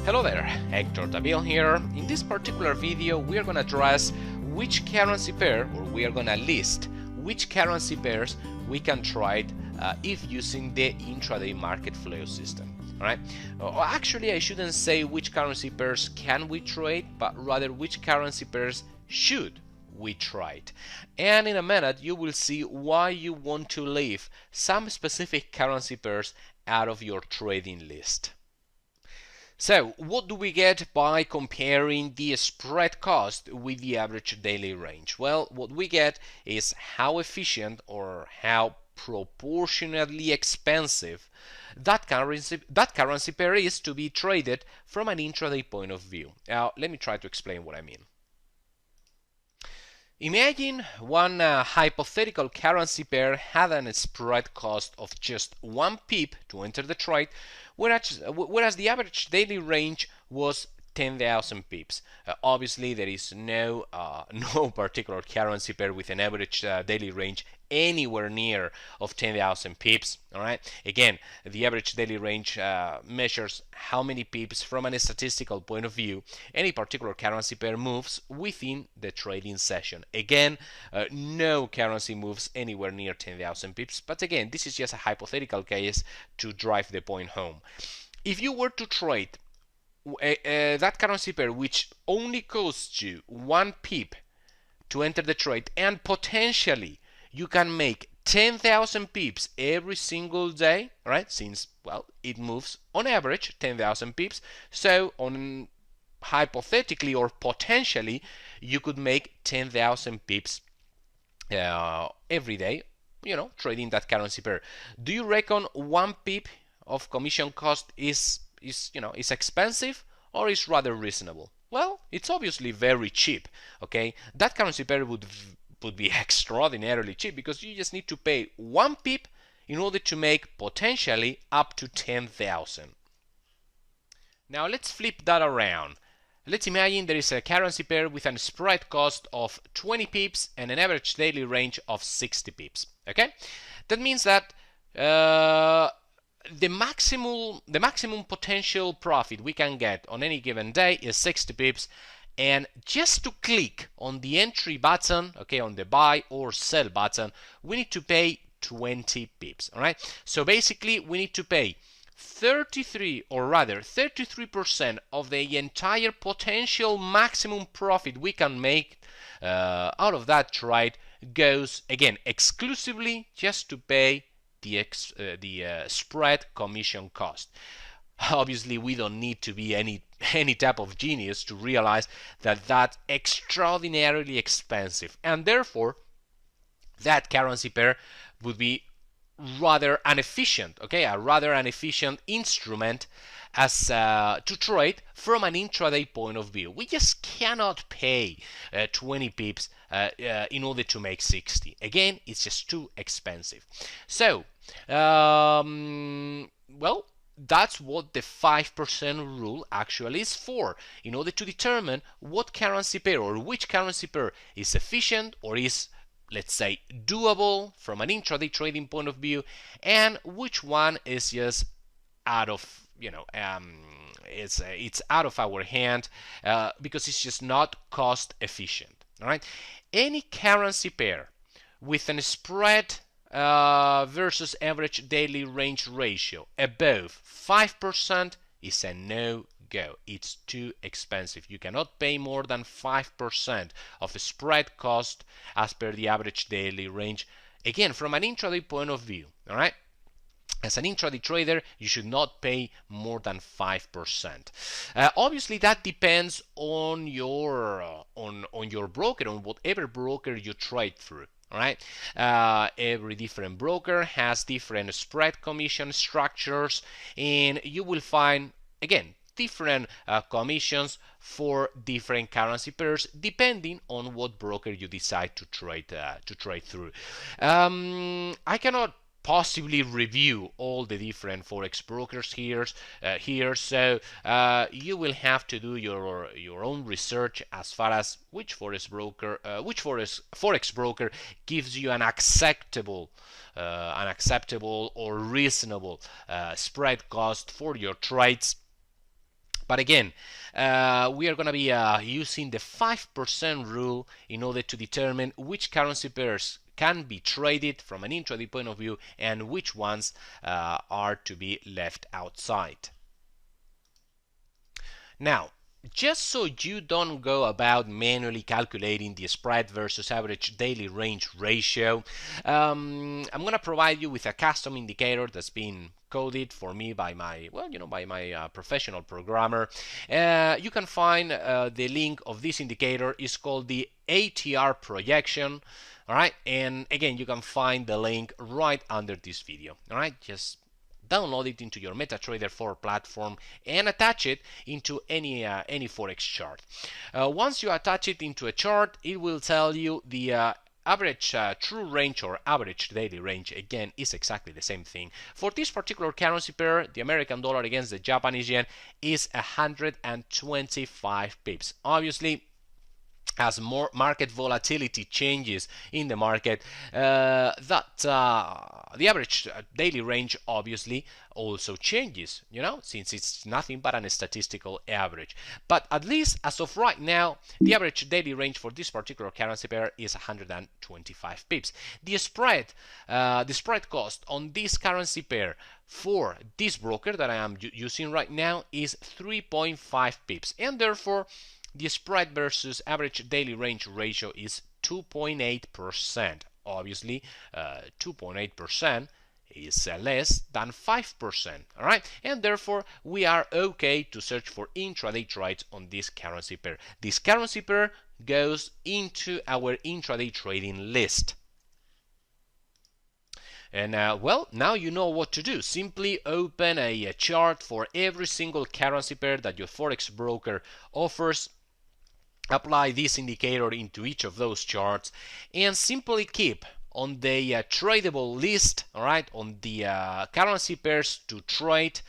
Hello there, Hector Davil here. In this particular video we are going to address which currency pair, or we are going to list which currency pairs we can trade if using the intraday market flow system. Alright? Actually, I shouldn't say which currency pairs can we trade, but rather which currency pairs should we trade. And in a minute you will see why you want to leave some specific currency pairs out of your trading list. So, what do we get by comparing the spread cost with the average daily range? Well, what we get is how efficient or how proportionately expensive that currency pair is to be traded from an intraday point of view. Now, let me try to explain what I mean. Imagine one hypothetical currency pair had a spread cost of just 1 pip to enter the trade, whereas the average daily range was 10,000 pips. Obviously, there is no particular currency pair with an average daily range anywhere near of 10,000 pips. All right. Again, the average daily range measures how many pips from a statistical point of view any particular currency pair moves within the trading session. Again, no currency moves anywhere near 10,000 pips. But again, this is just a hypothetical case to drive the point home. If you were to trade that currency pair which only costs you 1 pip to enter the trade, and potentially you can make 10,000 pips every single day, right? Since, well, it moves on average 10,000 pips, so on hypothetically or potentially you could make 10,000 pips every day, you know, trading that currency pair. Do you reckon 1 pip of commission cost is expensive or is rather reasonable? Well, it's obviously very cheap. Okay, that currency pair would be extraordinarily cheap because you just need to pay 1 pip in order to make potentially up to 10,000. Now let's flip that around. Let's imagine there is a currency pair with a spread cost of 20 pips and an average daily range of 60 pips. Okay, that means that the maximum potential profit we can get on any given day is 60 pips, and just to click on the entry button, okay, on the buy or sell button, we need to pay 20 pips. All right, so basically we need to pay 33% of the entire potential maximum profit we can make out of that trade goes again exclusively just to pay the spread commission cost. Obviously, we don't need to be any type of genius to realize that that's extraordinarily expensive, and therefore that currency pair would be rather inefficient. Okay, a rather inefficient instrument as to trade from an intraday point of view. We just cannot pay 20 pips in order to make 60. Again, it's just too expensive. So, well, that's what the 5% rule actually is for, in order to determine what currency pair or which currency pair is efficient or is, let's say, doable from an intraday trading point of view, and which one is just out of, it's out of our hand because it's just not cost efficient. All right, any currency pair with a spread versus average daily range ratio above 5% is a no-go. It's too expensive. You cannot pay more than 5% of the spread cost as per the average daily range. Again, from an intraday point of view, all right? As an intraday trader, you should not pay more than 5%. Obviously, that depends on your broker, on whatever broker you trade through. All right. Every different broker has different spread commission structures, and you will find again different commissions for different currency pairs depending on what broker you decide to trade through. I cannot possibly review all the different forex brokers here. So you will have to do your own research as far as which forex broker gives you an acceptable or reasonable spread cost for your trades. But again, we are going to be using the 5% rule in order to determine which currency pairs can be traded from an intraday point of view and which ones are to be left outside. Now, just so you don't go about manually calculating the spread versus average daily range ratio, I'm going to provide you with a custom indicator that's been coded for me by my professional programmer. You can find the link of this indicator. Is called the ATR projection. All right, and again, you can find the link right under this video. All right, just download it into your MetaTrader 4 platform and attach it into any forex chart. Once you attach it into a chart, it will tell you the average true range or average daily range. Again, is exactly the same thing. For this particular currency pair, the American dollar against the Japanese yen is 125 pips. Obviously, as more market volatility changes in the market, the average daily range obviously also changes, since it's nothing but a statistical average. But at least as of right now, the average daily range for this particular currency pair is 125 pips. The spread cost on this currency pair for this broker that I am using right now is 3.5 pips, and therefore the spread versus average daily range ratio is 2.8%. Obviously, 2.8% is less than 5%. All right, and therefore we are okay to search for intraday trades on this currency pair. This currency pair goes into our intraday trading list. And well, now you know what to do. Simply open a chart for every single currency pair that your forex broker offers. Apply this indicator into each of those charts and simply keep on the tradable list, all right, on the currency pairs to trade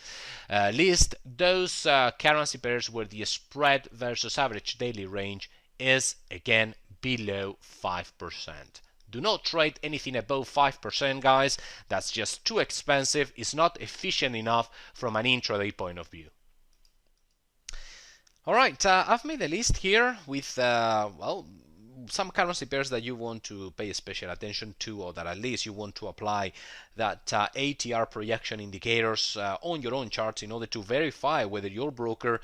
list, those currency pairs where the spread versus average daily range is again below 5%. Do not trade anything above 5%, guys. That's just too expensive. It's not efficient enough from an intraday point of view. All right, I've made a list here with, well, some currency pairs that you want to pay special attention to, or that at least you want to apply that ATR projection indicators on your own charts in order to verify whether your broker,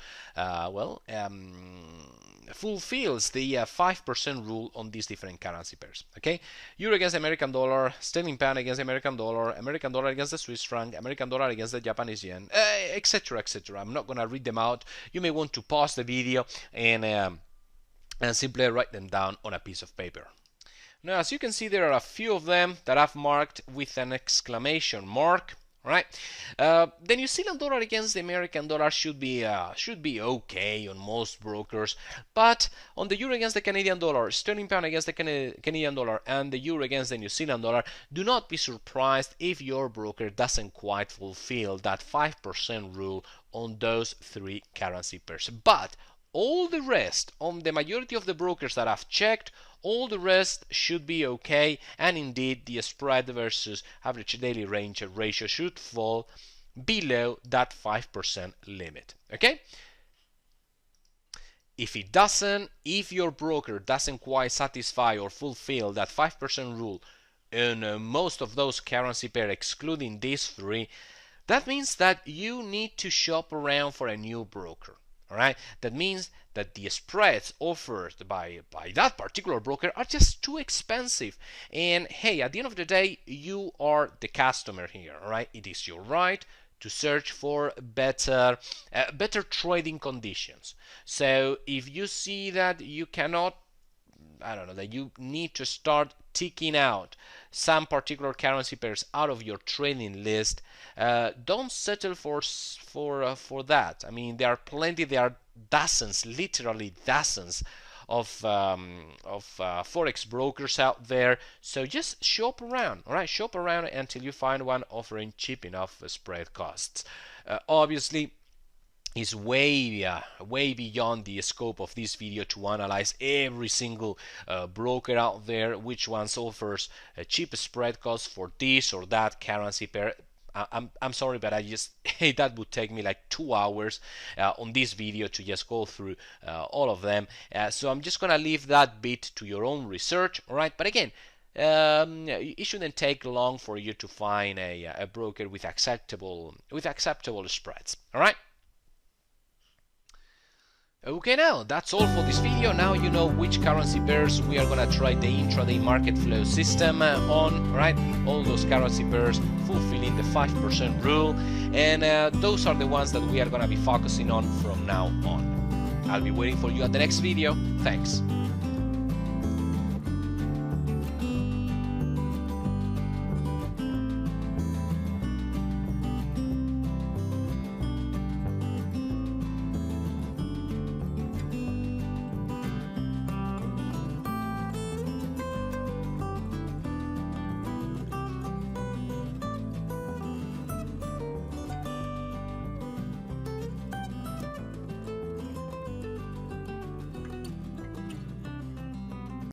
fulfills the 5% rule on these different currency pairs. Okay, euro against American dollar, sterling pound against American dollar against the Swiss franc, American dollar against the Japanese yen, etc., etc. I'm not gonna read them out. You may want to pause the video and simply write them down on a piece of paper. Now, as you can see, there are a few of them that I've marked with an exclamation mark. Right, the New Zealand dollar against the American dollar should be okay on most brokers, but on the euro against the Canadian dollar, sterling pound against the Canadian dollar, and the euro against the New Zealand dollar, do not be surprised if your broker doesn't quite fulfill that 5% rule on those three currency pairs. But all the rest, on the majority of the brokers that I've checked, all the rest should be okay, and indeed the spread versus average daily range ratio should fall below that 5% limit. Okay? If it doesn't, if your broker doesn't quite satisfy or fulfill that 5% rule in most of those currency pairs, excluding these three, that means that you need to shop around for a new broker. All right, that means that the spreads offered by that particular broker are just too expensive. And hey, at the end of the day, you are the customer here. All right, it is your right to search for better trading conditions. So if you see that you cannot, I don't know, that you need to start ticking out some particular currency pairs out of your trading list, don't settle for that. I mean, there are plenty, there are dozens, literally dozens forex brokers out there. So just shop around, all right? Shop around until you find one offering cheap enough spread costs. Obviously, is way beyond the scope of this video to analyze every single broker out there, which ones offers a cheap spread cost for this or that currency pair. I'm sorry, but I just that would take me like 2 hours on this video to just go through all of them. So I'm just gonna leave that bit to your own research, all right? But again, it shouldn't take long for you to find a broker with acceptable spreads, all right? Okay, now that's all for this video. Now you know which currency pairs we are gonna try the intraday market flow system on, right? All those currency pairs fulfilling the 5% rule, and those are the ones that we are gonna be focusing on from now on. I'll be waiting for you at the next video. Thanks.